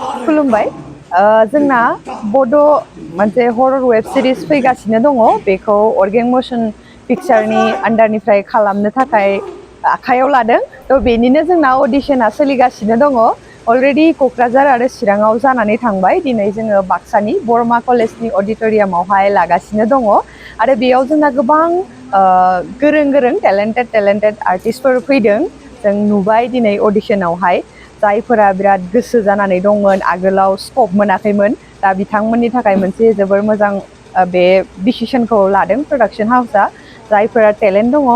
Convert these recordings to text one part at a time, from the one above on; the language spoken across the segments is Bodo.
खुलुमबाय जोंना बड' मोनसे हरर वेब सिरिज फैगासिनो दङ बेखौ अर्गें मोशन पिक्चारनि आन्डारनिफ्राय खालामनो थाखाय आखायाव लादों थ' बेनिनो जोंना अडिशना सोलिगासिनो दङ अलरेडि क'क्राझार आरो चिराङाव जानानै थांबाय दिनै जोङो बाक्सानि बरमा कलेजनि अडिट'रियामावहाय लागासिनो दङ आरो बेयाव जोंना गोबां गोरों गोरों टेलेन्टेड आर्टिस्टफोर फैदों जों नुबाय दिनै अडिशनावहाय जायफोरा बिराद गोसो जानानै दंमोन आगोलाव स्कप मोनाखैमोन दा बिथांमोननि थाखाय मोनसे जोबोर मोजां बे डिसिसनखौ लादों प्रडाक्शन हाउसआ जायफोरा टेलेन्ट दङ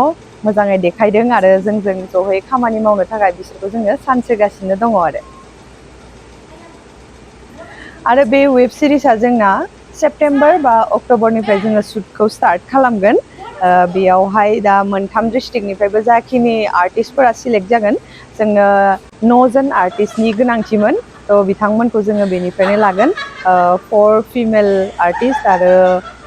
मोजाङै देखायदों आरो जोंजों जयै खामानि मावनो थाखाय बिसोरखौ जोङो चान्स होगासिनो दङ आरो बे वेब सिरिजआ जोंना सेप्तेम्बर बा अक्ट'बरनिफ्राय जोङो शुटखौ स्टार्ट खालामगोन बेयावहाय दा मोनथाम डिस्ट्रिक्टनिफ्रायबो जाखिनि आर्टिस्टफोरा सिलेक्ट जागोन जोंनो 9 जन आर्टिस्टनि गोनांथिमोन थ' बिथांमोनखौ जोङो बेनिफ्रायनो लागोन 4 फिमेल आर्टिस्ट आरो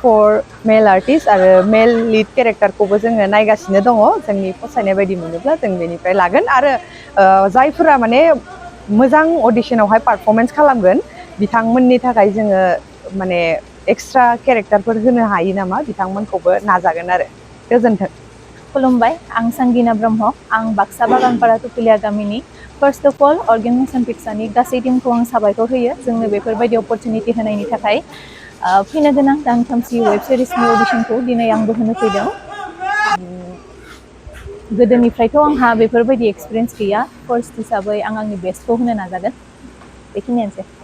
4 मेल आर्टिस्ट आरो मेल लिड केरेक्टारखौबो जोङो नायगासिनो दङ जोंनि फसायनाय बायदि मोनोब्ला जों बेनिफ्राय लागोन आरो जायफोरा माने मोजां अडिशनावहाय पारफरमेन्स खालामगोन बिथांमोननि थाखाय जोङो माने एक्सट्रा केरेक्टारफोर होनो हायो नामा बिथांमोनखौबो नाजागोन आरो गोजोन्थों खुलुमबाय आं संगिना ब्रह्म आं बाक्सा बागानपारा तुकुलिया गामिनि फार्स्ट अफ अल अर्गें मोशन पिक्चारनि गासै टीमखौ आं साबायखर होयो जोंनो बेफोरबायदि अपरचुनिटि होनायनि थाखाय फैनो गोनां दानथामसि वेब सिरिजनि अडिशनखौ दिनै आंबो होनो फैदों गोदोनिफ्रायथ' आंहा बेफोरबायदि एक्सपिरियेन्स गैया फार्स्ट हिसाबै आं आंनि बेस्टखौ होनो नाजागोन बेखिनियानोसै